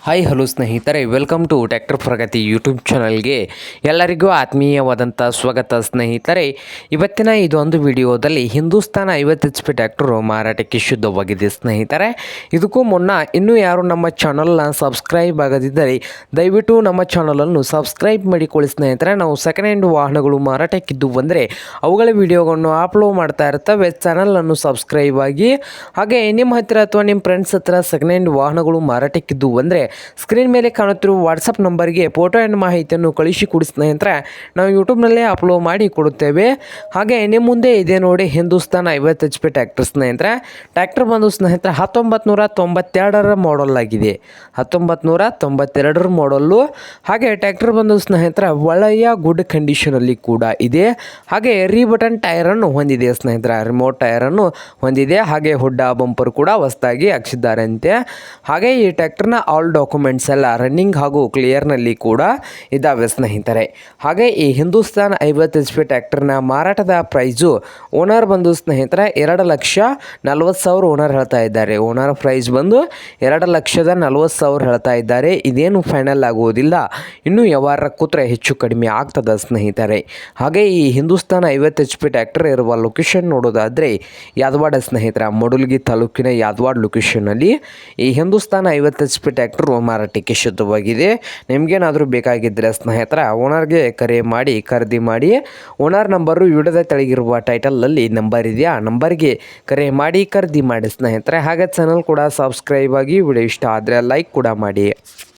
Hi hello ಸ್ನೇಹಿತರೆ, welcome to tractor Pragati YouTube ಚಾನಲ್ಗೆ ಎಲ್ಲರಿಗೂ ಆತ್ಮೀಯವಾದಂಥ ಸ್ವಾಗತ. ಸ್ನೇಹಿತರೆ, ಇವತ್ತಿನ ಇದೊಂದು ವಿಡಿಯೋದಲ್ಲಿ ಹಿಂದೂಸ್ತಾನ್ 50 HP ಟ್ರ್ಯಾಕ್ಟರು ಮಾರಾಟಕ್ಕೆ ಶುದ್ಧವಾಗಿದೆ. ಸ್ನೇಹಿತರೆ, ಇದಕ್ಕೂ ಮುನ್ನ ಇನ್ನೂ ಯಾರು ನಮ್ಮ ಚಾನಲ್ನ ಸಬ್ಸ್ಕ್ರೈಬ್ ಆಗದಿದ್ದರೆ ದಯವಿಟ್ಟು ನಮ್ಮ ಚಾನಲನ್ನು ಸಬ್ಸ್ಕ್ರೈಬ್ ಮಾಡಿಕೊಳ್ಳಿ. ಸ್ನೇಹಿತರೆ, ನಾವು ಸೆಕೆಂಡ್ ಹ್ಯಾಂಡ್ ವಾಹನಗಳು ಮಾರಾಟಕ್ಕಿದ್ದು ಬಂದರೆ ಅವುಗಳ ವಿಡಿಯೋಗಳನ್ನು ಅಪ್ಲೋಡ್ ಮಾಡ್ತಾ ಇರ್ತವೆ. ಚಾನಲನ್ನು ಸಬ್ಸ್ಕ್ರೈಬ್ ಆಗಿ. ಹಾಗೆ ನಿಮ್ಮ ಹತ್ತಿರ ಅಥವಾ ನಿಮ್ಮ ಫ್ರೆಂಡ್ಸ್ ಹತ್ರ ಸೆಕೆಂಡ್ ಹ್ಯಾಂಡ್ ವಾಹನಗಳು ಮಾರಾಟಕ್ಕಿದ್ದು ಬಂದರೆ ಸ್ಕ್ರೀನ್ ಮೇಲೆ ಕಾಣುತ್ತಿರುವ ವಾಟ್ಸಪ್ ನಂಬರ್ಗೆ ಫೋಟೋ ಆ್ಯಂಡ್ ಮಾಹಿತಿಯನ್ನು ಕಳಿಸಿಕೊಡಿ ಸ್ನೇಹಿತರೆ. ನಾವು ಯೂಟ್ಯೂಬ್ನಲ್ಲೇ ಅಪ್ಲೋಡ್ ಮಾಡಿ ಕೊಡುತ್ತೇವೆ. ಹಾಗೆ ನಿಮ್ಮ ಮುಂದೆ ಇದೆ ನೋಡಿ ಹಿಂದೂಸ್ತಾನ್ 50 HP ಟ್ರ್ಯಾಕ್ಟರ್. ಸ್ನೇಹಿತರೆ, ಟ್ರ್ಯಾಕ್ಟರ್ ಬಂದು ಸ್ನೇಹಿತರೆ 1992ರ ಮಾಡಲ್ ಆಗಿದೆ. 1992ರ ಮಾಡಲ್ಲು. ಹಾಗೆ ಟ್ರ್ಯಾಕ್ಟರ್ ಬಂದು ಸ್ನೇಹಿತರೆ ಒಳ್ಳೆಯ ಗುಡ್ ಕಂಡೀಷನಲ್ಲಿ ಕೂಡ ಇದೆ. ಹಾಗೆ ಬಟನ್ ಟೈರನ್ನು ಹೊಂದಿದೆ ಸ್ನೇಹಿತರೆ, ರಿಮೋಟ್ ಟೈರನ್ನು ಹೊಂದಿದೆ. ಹಾಗೆ ಹುಡ್ಡ ಬಂಪರ್ ಕೂಡ ಹೊಸದಾಗಿ ಹಾಕ್ಸಿದ್ದಾರಂತೆ. ಹಾಗೆ ಈ ಟ್ರ್ಯಾಕ್ಟರ್ನ ಆಲ್ ಡಾಕ್ಯುಮೆಂಟ್ಸ್ ಎಲ್ಲ ರನ್ನಿಂಗ್ ಹಾಗೂ ಕ್ಲಿಯರ್ನಲ್ಲಿ ಕೂಡ ಇದ್ದಾವೆ ಸ್ನೇಹಿತರೆ. ಹಾಗೆ ಈ ಹಿಂದೂಸ್ತಾನ್ 50 HP ಟ್ರ್ಯಾಕ್ಟರ್ನ ಮಾರಾಟದ ಪ್ರೈಸು ಓನರ್ ಬಂದು ಸ್ನೇಹಿತರೆ 2,40,000 ಓನರ್ ಹೇಳ್ತಾ ಇದ್ದಾರೆ. ಓನರ್ ಪ್ರೈಸ್ ಬಂದು 2,40,000 ಹೇಳ್ತಾ ಇದ್ದಾರೆ. ಇದೇನು ಫೈನಲ್ ಆಗುವುದಿಲ್ಲ, ಇನ್ನೂ ವ್ಯವಹಾರ ಕೂತ್ರೆ ಹೆಚ್ಚು ಕಡಿಮೆ ಆಗ್ತದೆ ಸ್ನೇಹಿತರೆ. ಹಾಗೆ ಈ ಹಿಂದೂಸ್ತಾನ್ 50 HP ಟ್ರ್ಯಾಕ್ಟರ್ ಇರುವ ಲೊಕೇಶನ್ ನೋಡೋದಾದರೆ ಯಾದವಾಡ ಸ್ನೇಹಿತರೆ, ಮಡುಲ್ಗಿ ತಾಲೂಕಿನ ಯಾದವಾಡ ಲೊಕೇಶನಲ್ಲಿ ಈ ಹಿಂದೂಸ್ತಾನ್ 50 HP ಟ್ರ್ಯಾಕ್ಟರ್ ಮಾರಾಟಕ್ಕೆ ಶುದ್ಧವಾಗಿದೆ. ನಿಮಗೇನಾದರೂ ಬೇಕಾಗಿದ್ದರೆ ಸ್ನೇಹಿತರ ಓನರ್ಗೆ ಕರೆ ಮಾಡಿ ಖರೀದಿ ಮಾಡಿ. ಓನರ್ ನಂಬರು ವಿಡಿಯೋದ ತೆಳಗಿರುವ ಟೈಟಲಲ್ಲಿ ನಂಬರ್ ಇದೆ, ಆ ನಂಬರ್ಗೆ ಕರೆ ಮಾಡಿ ಖರೀದಿ ಮಾಡಿ ಸ್ನೇಹಿತರೆ. ಹಾಗೆ ಚಾನಲ್ ಕೂಡ ಸಬ್ಸ್ಕ್ರೈಬ್ ಆಗಿ. ವಿಡಿಯೋ ಇಷ್ಟ ಆದರೆ ಲೈಕ್ ಕೂಡ ಮಾಡಿ.